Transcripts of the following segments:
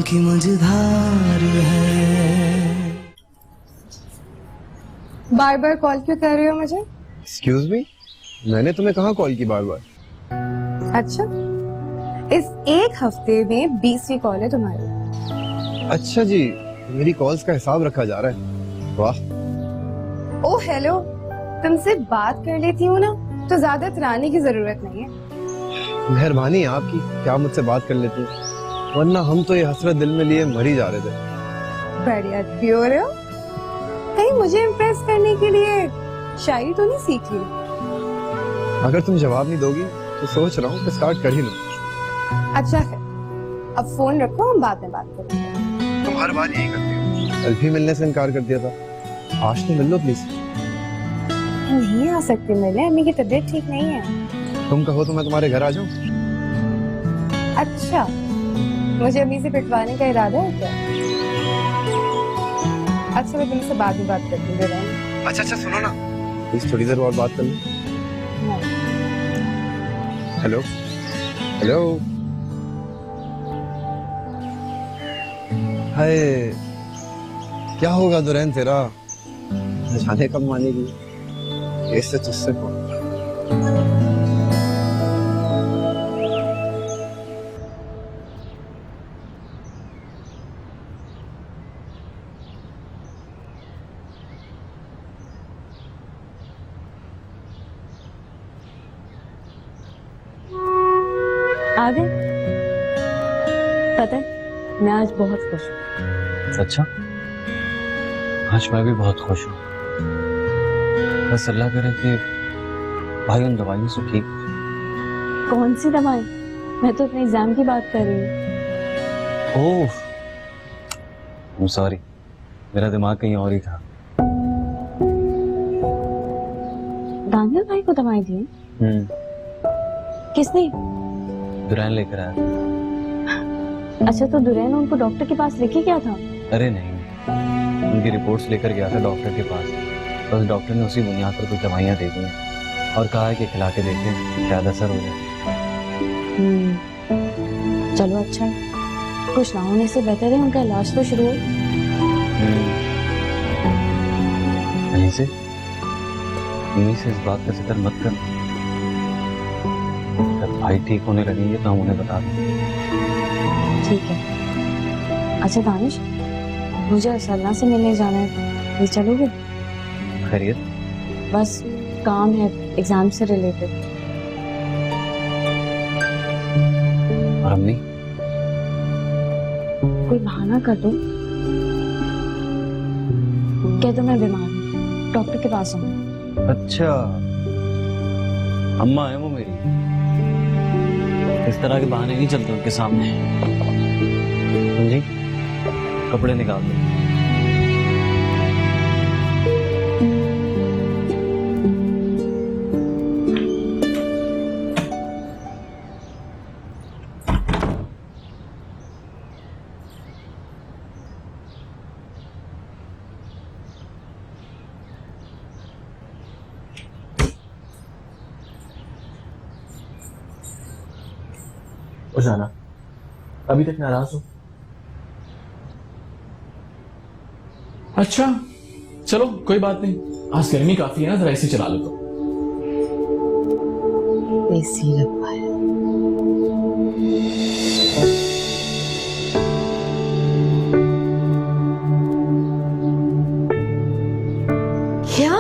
की मझधार है। बार बार कॉल क्यों कर रहे हो मुझे? एक्सक्यूज मी, मैंने तुम्हें कहाँ कॉल की बार बार? अच्छा, इस एक हफ्ते में 20वीं कॉल है तुम्हारी। अच्छा जी, मेरी कॉल्स का हिसाब रखा जा रहा है। वाह। ओ हेलो, तुमसे बात कर लेती हूँ ना तो ज्यादा इतराने की जरूरत नहीं है। मेहरबानी है आपकी, क्या मुझसे बात कर लेती, वरना हम तो ये हसरत दिल में लिए मर ही जा रहे थे। बढ़िया प्योर हो। कहीं मुझे इम्प्रेस करने के लिए शायरी तो नहीं सीख ली? अगर तुम जवाब नहीं दोगी तो सोच रहा हूँ कि स्टार्ट कर ही लूं। अच्छा फिर अब फोन रखो, हम बाद में बात करेंगे। तुम हर बार यही करती हो। कल भी मिलने से इनकार कर दिया था, आज तो मिल लो प्लीज। नहीं आ सकती मिलने, अम्मी की तबीयत ठीक नहीं है। तुम कहो तो मैं तुम्हारे घर आ जाऊं? अच्छा, मुझे अम्मी से पिटवाने का इरादा है क्या? अच्छा मैं तुमसे बाद में बात करती हूँ। अच्छा सुनो ना, प्लीज थोड़ी देर और बात कर लो। Hello hello. हाय, क्या होगा दुरैन तेरा, जाने कब मानेगी, ऐसे तुझसे कौन। आ गए? पता है मैं आज बहुत खुश हूँ। अच्छा, आज मैं भी बहुत खुश हूँ। बस अल्लाह करे कि भाई उन दवाइयों से ठीक। कौन सी दवाई? मैं तो अपने एग्जाम की बात कर रही हूँ। ओह सॉरी, मेरा दिमाग कहीं और ही था। दानियल भाई को दवाई दी? किसने? दुरैन लेकर आया। अच्छा तो दुरैन उनको डॉक्टर के पास लेके गया था? अरे नहीं, उनकी रिपोर्ट्स लेकर गया था डॉक्टर के पास। बस डॉक्टर ने उसी बुनियाद पर कुछ दवाइयाँ दे दी और कहा है कि खिला के देखें, शायद असर हो जाए। चलो अच्छा है, कुछ ना होने से बेहतर है उनका इलाज तो शुरू हो। नहीं से इन्हीं से इस बात का जिक्र मत कर। जब भाई ठीक होने लगेंगे तो हम उन्हें बता देंगे। ठीक है। अच्छा दानिश, मुझे असलना से मिलने जाना है, ये चलोगे? खैरियत? बस काम है एग्जाम से रिलेटेड। और अम्मी? कोई बहाना कर दो, कह दो मैं बीमार हूँ, डॉक्टर के पास हूँ। अच्छा, अम्मा है वो मेरी, इस तरह के बहाने नहीं चलते उनके सामने। समझी? कपड़े निकाल दो। जाना अभी तक नाराज हो? अच्छा चलो कोई बात नहीं, आज गर्मी काफी है ना, जरा एसी चला लो। तो एसी लगवाया। क्या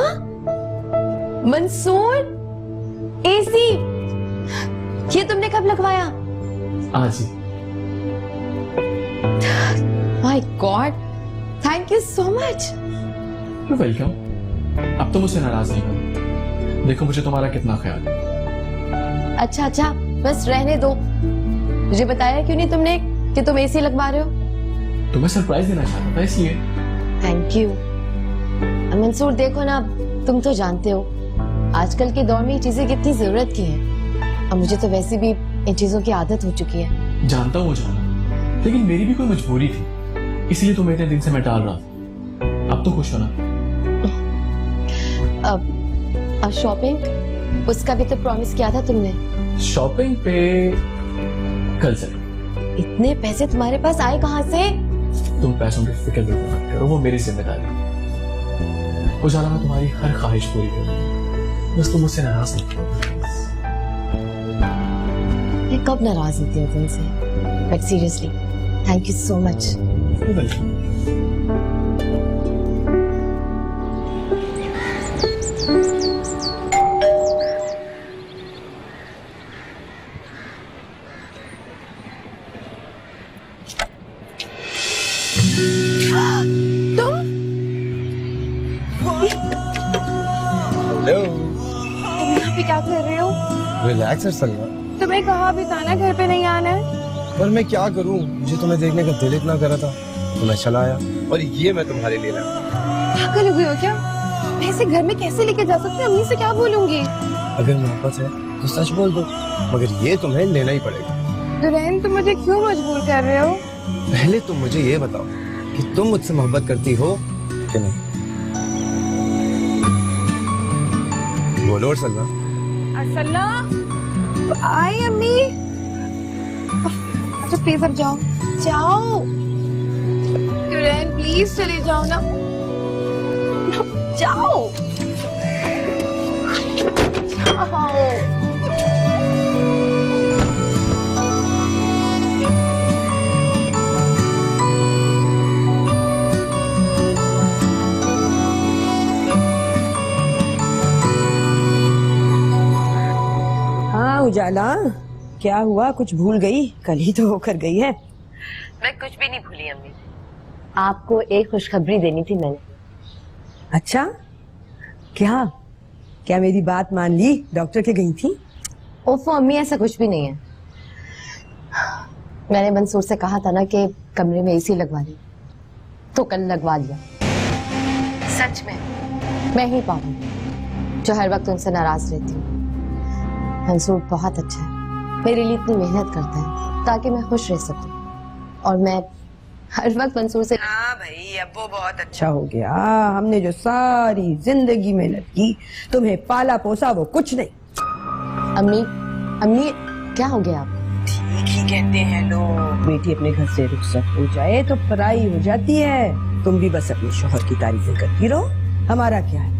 मंसूर, एसी ये तुमने कब लगवाया? आज ही। My God, thank you so much. You welcome. अब तो मुझसे नाराज नहीं हो, देखो मुझे तुम्हारा कितना ख्याल है। अच्छा अच्छा बस रहने दो, मुझे बताया क्यों नहीं तुमने कि तुम एसी लगवा रहे हो? तुम्हें सरप्राइज देना चाहता था इसलिए। Thank you. मंसूर देखो ना, तुम तो जानते हो आजकल के दौर में ये चीजें कितनी जरूरत की है, और मुझे तो वैसे भी इन चीजों की आदत हो चुकी है। जानता हूँ जाना, लेकिन मेरी भी कोई मजबूरी थी, इसलिए तुम्हें इतने दिन से मैं टाल रहा था। अब तो खुश हो ना? अब शॉपिंग, उसका भी तो प्रॉमिस किया था तुमने। शॉपिंग पे कल चलो। इतने पैसे तुम्हारे पास आए कहाँ से? तुम पैसों की फिक्र बिल्कुल मत करो, वो मेरी जिम्मेदारी है। उजाला मैं तुम्हारी हर ख्वाहिश पूरी करूंगा, बस तुम मुझसे नाराज नहीं हो। मैं कब नाराज होती हूँ तुमसे, but seriously thank you so much. Hello, तुम यहाँ पे क्या कर रहे हो? रिलैक्स है सलमा। तुम्हें कहा भी था ना घर पे नहीं आना है। पर मैं क्या करूं, मुझे तुम्हें देखने का दिल इतना कर रहा था तो मैं चला आया, और ये मैं तुम्हारे लिए लाया। पागल हो गए हो क्या? मैं इसे घर में कैसे लेके जा सकती हूँ? अम्मी से क्या बोलूंगी? अगर मोहब्बत है तो सच बोल दो, मगर ये तुम्हें लेना ही पड़ेगा। दुल्हन, तुम मुझे क्यों मजबूर कर रहे हो? पहले तुम मुझे ये बताओ कि तुम मुझसे मोहब्बत करती हो कि नहीं। बोलो और सलमा। अरसला, आई अम्मी। अच्छा प्लीज अब जाओ, जाओ। दुल्हन प्लीज चले जाओ ना, जाओ। हाँ उजाला, क्या हुआ? कुछ भूल गई? कल ही तो होकर गई है। मैं कुछ भी नहीं भूली अम्मी, आपको एक खुशखबरी देनी थी मैंने। अच्छा, क्या क्या मेरी बात मान ली? डॉक्टर के गई थी? ओफो अम्मी, ऐसा कुछ भी नहीं है। मैंने मंसूर से कहा था ना कि कमरे में एसी लगवा ली, तो कल लगवा लिया। सच में मैं ही पाऊँ जो हर वक्त उनसे नाराज रहती हूँ। मंसूर बहुत अच्छा है, मेरे लिए इतनी मेहनत करता है ताकि मैं खुश रह सकूं, और मैं हर वक्त मंसूर से। हाँ भाई, अब वो बहुत अच्छा हो गया। हमने जो सारी जिंदगी मेहनत की, तुम्हें पाला पोसा, वो कुछ नहीं। अम्मी, अम्मी क्या हो गया आपको? ठीक ही कहते हैं लोग, बेटी अपने घर से रुखसत हो जाए तो पराई हो जाती है। तुम भी बस अपने शोहर की तारीफें करती रहो, हमारा क्या है,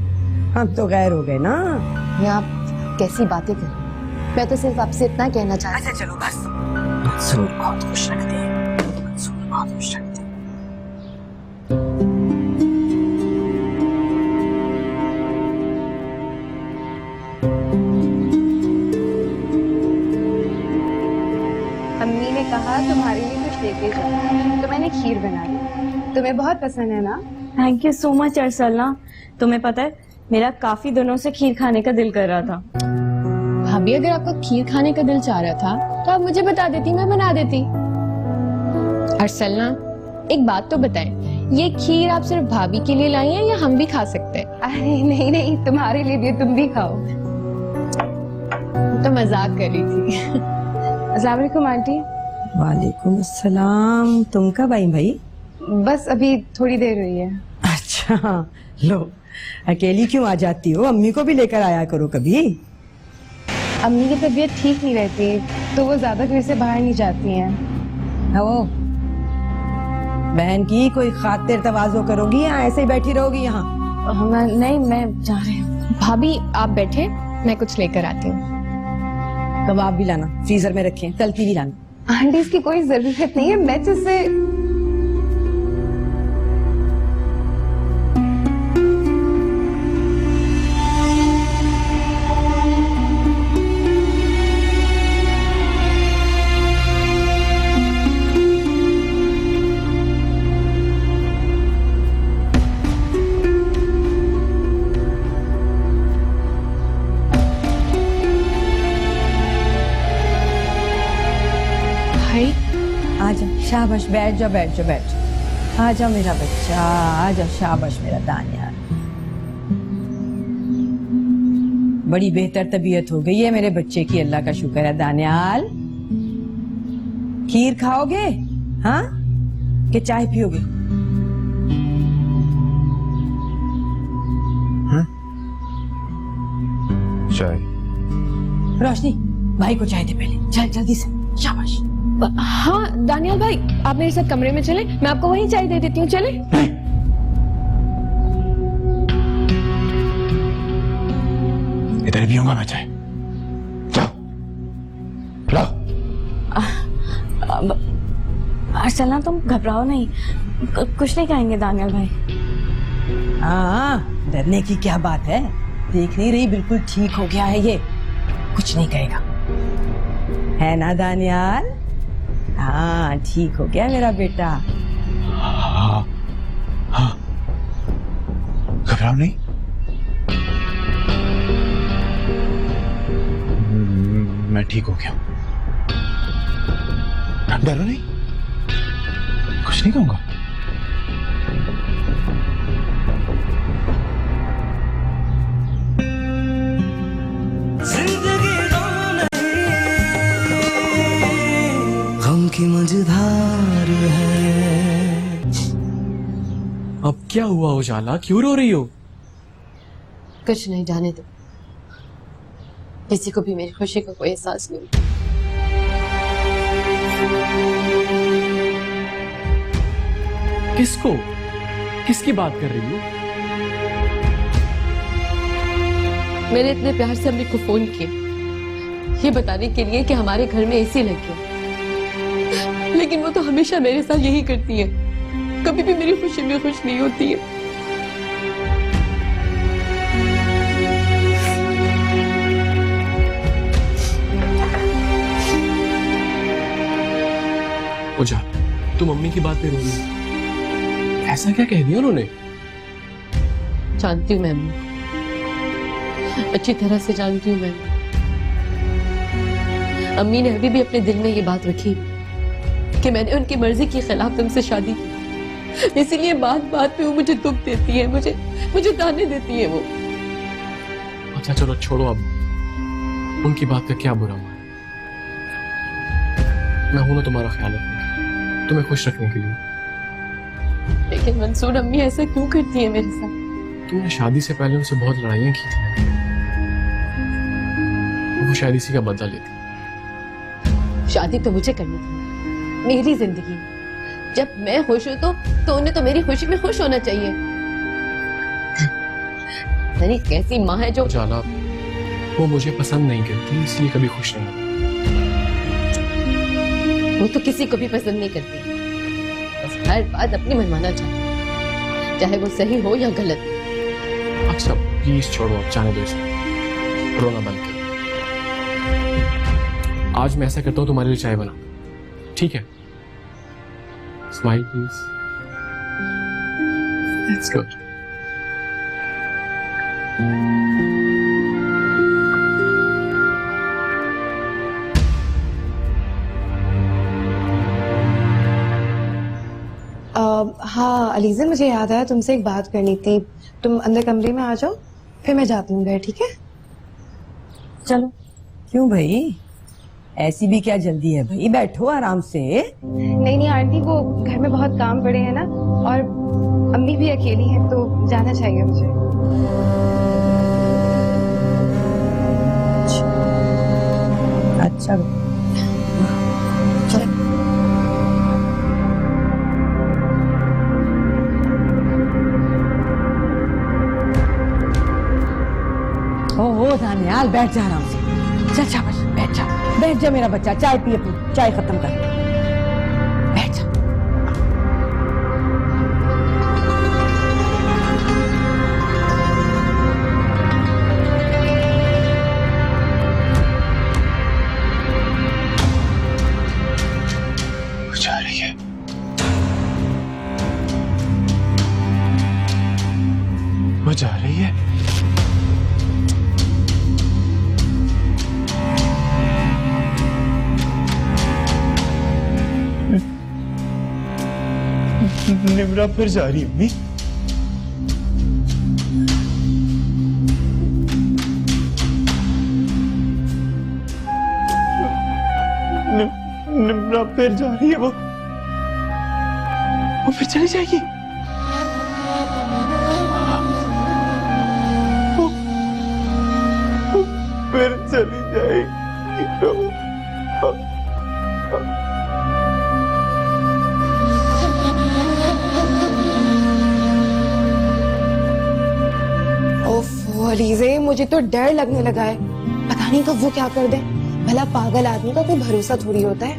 हम तो गैर हो गए ना। ये आप कैसी बातें कर रही हैं? मैं तो सिर्फ आपसे इतना कहना चाहती। अच्छा चलो बस। मंसूर बहुत खुश रखते हैं, मंसूर बहुत खुश रखते हैं। अम्मी ने कहा तुम्हारे लिए कुछ लेके जाओ, तो मैंने खीर बना दी। तुम्हें बहुत पसंद है ना? थैंक यू सो मच अरसलना। तुम्हें पता है, मेरा काफी दिनों से खीर खाने का दिल कर रहा था। भाभी, अगर आपका खीर खाने का दिल चाह रहा था तो आप मुझे बता देती, मैं बना देती। अरसलना, एक बात तो बताएं, ये खीर आप सिर्फ भाभी के लिए लाई हैं या हम भी खा सकते हैं? अरे नहीं नहीं, तुम्हारे लिए भी, तुम भी खाओ। तो मजाक कर रही थी। अस्सलाम वालेकुम आंटी। वालेकुम अस्सलाम। तुम कब आई भाई? बस अभी थोड़ी देर हुई है। अच्छा, लो अकेली क्यों आ जाती हो? अम्मी को भी लेकर आया करो कभी। अम्मी की तबीयत ठीक नहीं रहती, तो वो ज्यादा घर से बाहर नहीं जाती हैं। वो बहन की कोई खातिर तवाज़ो करोगी या ऐसे ही बैठी रहोगी यहाँ? नहीं, मैं जा रही हूँ। भाभी आप बैठे, मैं कुछ लेकर आती हूँ। कबाब भी लाना, फ्रीजर में रखें, तलती भी लाना। आंटी इसकी कोई जरूरत नहीं है, मैं जिससे आजा, शाबाश, बैठ जाओ बैठ जाओ बैठ जाओ। आजा मेरा बच्चा, आजा, शाबाश मेरा दानियार। बड़ी बेहतर तबीयत हो गई है मेरे बच्चे की, अल्लाह का शुक्र है। दानियाल, खीर खाओगे हाँ कि चाय पियोगे? चाय। रोशनी, भाई को चाय दे पहले, चल जल्दी से, शाबाश। हाँ दानियाल भाई, आप मेरे साथ कमरे में चले, मैं आपको वहीं चाय दे देती हूँ, चले? इधर भी होगा मैं चाहे, जाओ लाओ। अरसलना तुम घबराओ नहीं, कुछ नहीं कहेंगे दानियाल भाई। हाँ, डरने की क्या बात है, देख नहीं रही बिल्कुल ठीक हो गया है ये, कुछ नहीं कहेगा, है ना दानियाल? हाँ ठीक हो गया मेरा बेटा। हाँ हाँ, घबराओ नहीं। मैं ठीक हो गया, डरो नहीं, कुछ नहीं कहूंगा। जिंदगी गम की मझधार है। अब क्या हुआ उजाला, क्यों रो रही हो? कुछ नहीं, जाने दो, किसी को भी मेरी खुशी का कोई एहसास नहीं। किसको, किसकी बात कर रही हो? मैंने इतने प्यार से अम्मी को फोन किया ये बताने के लिए कि हमारे घर में एसी लग गया, लेकिन वो तो हमेशा मेरे साथ यही करती है, कभी भी मेरी खुशी में खुश नहीं होती है। उजा, तुम मम्मी की बात पे रो रही हो, ऐसा क्या कह दिया उन्होंने? जानती हूँ मैं अम्मी, अच्छी तरह से जानती हूँ मैं। अम्मी ने अभी भी अपने दिल में ये बात रखी कि मैंने उनकी मर्जी के खिलाफ तुमसे शादी की, इसीलिए बात बात पे वो मुझे दुख देती है, मुझे ताने देती है वो। अच्छा चलो छोड़ो, अब उनकी बात का क्या बुरा हुआ? मैं हूं ना तुम्हारा ख्याल रखने, तुम्हें खुश रखने के लिए। लेकिन मंसूर, अम्मी ऐसा क्यों करती है मेरे साथ? तुमने शादी से पहले उनसे बहुत लड़ाइयां की थी, वो शायद इसी का बदला लेती। शादी तो मुझे करनी थी, मेरी जिंदगी, जब मैं खुश हूं तो उन्हें तो मेरी खुशी में खुश होना चाहिए। मेरी कैसी माँ है जो जाला, वो मुझे पसंद नहीं करती, इसलिए कभी खुश नहीं होती। वो तो किसी को भी पसंद नहीं करती, बस हर बात अपनी मनमाना चाहती, चाहे वो सही हो या गलत। अच्छा प्लीज छोड़ो, अब जाने दो इसे, रोना बंद करो। आज मैं ऐसा करता हूँ, तुम्हारे लिए चाय बना, ठीक है? Smile please, that's good. हाँ अलीज़ा, मुझे याद आया तुमसे एक बात करनी थी, तुम अंदर कमरे में आ जाओ, फिर मैं जाती हूँ घर, ठीक है? चलो। क्यों भाई, ऐसी भी क्या जल्दी है भाई, बैठो आराम से। नहीं आंटी, वो घर में बहुत काम पड़े हैं ना, और अम्मी भी अकेली है, तो जाना चाहिए मुझे। अच्छा ओ दानियाल, बैठ जा आराम से, चल शाबाश, बैठ जा मेरा बच्चा, चाय पी अपनी, चाय खत्म कर, बैठ जा। वो जा रही है, वो जा रही है। निम्रा फिर जा रही है अम्मी। निम्रा फिर जा रही है, वो फिर चली जाएगी। वो फिर चली जाएगी। मुझे तो डर लगने लगा है, पता नहीं कब वो क्या कर दे। भला पागल आदमी का कोई भरोसा थोड़ी होता है।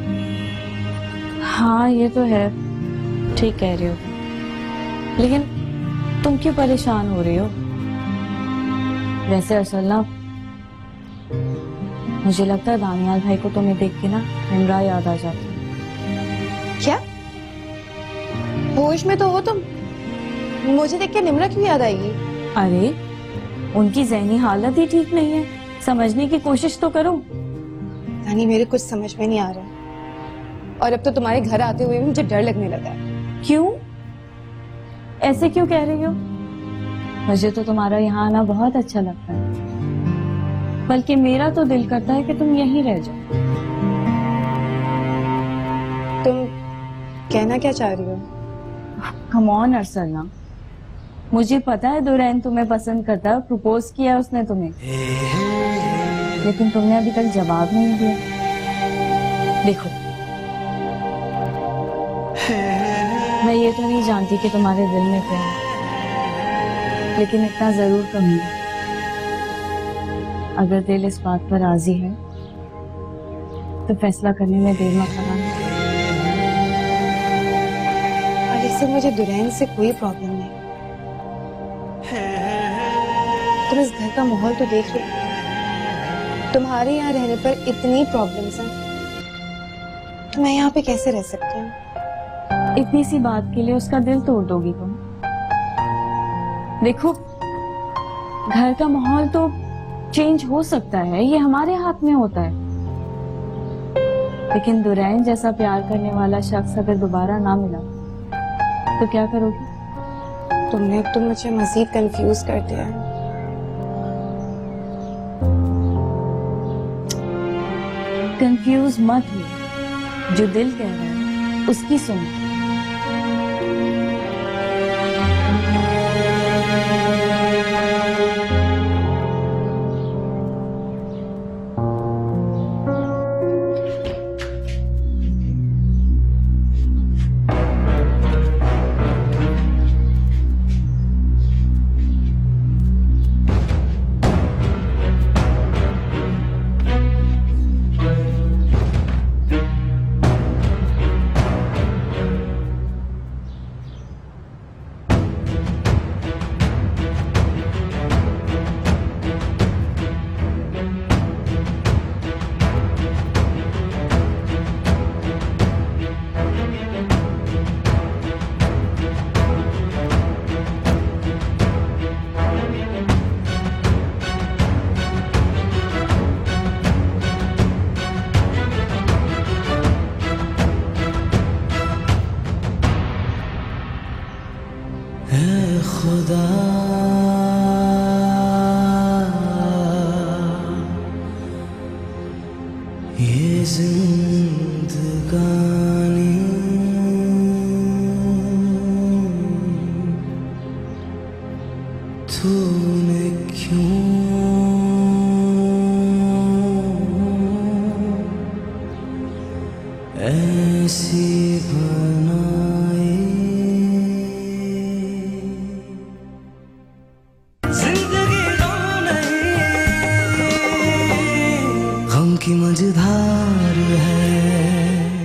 हाँ ये तो है, ठीक कह रही हो, लेकिन तुम क्यों परेशान हो रही हो? वैसे असल ना मुझे लगता है दानियाल भाई को तुम्हें देख के ना इमरा याद आ जाती है। क्या होश में तो हो तुम? मुझे देख के निम्रा क्यों याद आएगी? अरे उनकी जहनी हालत ही ठीक नहीं है, समझने की कोशिश तो करो। यानी मेरे कुछ समझ में नहीं आ रहा, और अब तो तुम्हारे घर आते हुए भी मुझे डर लगने लगा है। क्यों ऐसे क्यों कह रही हो? मुझे तो तुम्हारा यहाँ आना बहुत अच्छा लगता है, बल्कि मेरा तो दिल करता है कि तुम यहीं रह जाओ। तुम कहना क्या चाह रही हो? कम ऑन अरसलना, मुझे पता है दुरैन तुम्हें पसंद करता है, प्रपोज किया उसने तुम्हें, लेकिन तुमने अभी तक जवाब नहीं दिया। देखो मैं ये तो नहीं जानती कि तुम्हारे दिल में क्या है, लेकिन इतना जरूर कहूंगी, अगर दिल इस बात पर राजी है तो फैसला करने में देर मत लगाना। और इससे मुझे दुरैन से कोई प्रॉब्लम नहीं। तुम इस घर का माहौल तो देख रहे हो, तुम्हारे यहाँ रहने पर इतनी प्रॉब्लम्स हैं, तो मैं यहाँ पे कैसे रह सकती हूँ? इतनी सी बात के लिए उसका दिल तोड़ दोगी तुम? देखो घर का माहौल तो चेंज हो सकता है, ये हमारे हाथ में होता है, लेकिन दुरैन जैसा प्यार करने वाला शख्स अगर दोबारा ना मिला तो क्या करोगी? तुमने तो मुझे मजीद कंफ्यूज कर दिया है। कंफ्यूज मत हो, जो दिल कह रहा है उसकी सुनो। खुदा ये जिंदगानी तूने क्यों ऐसी बना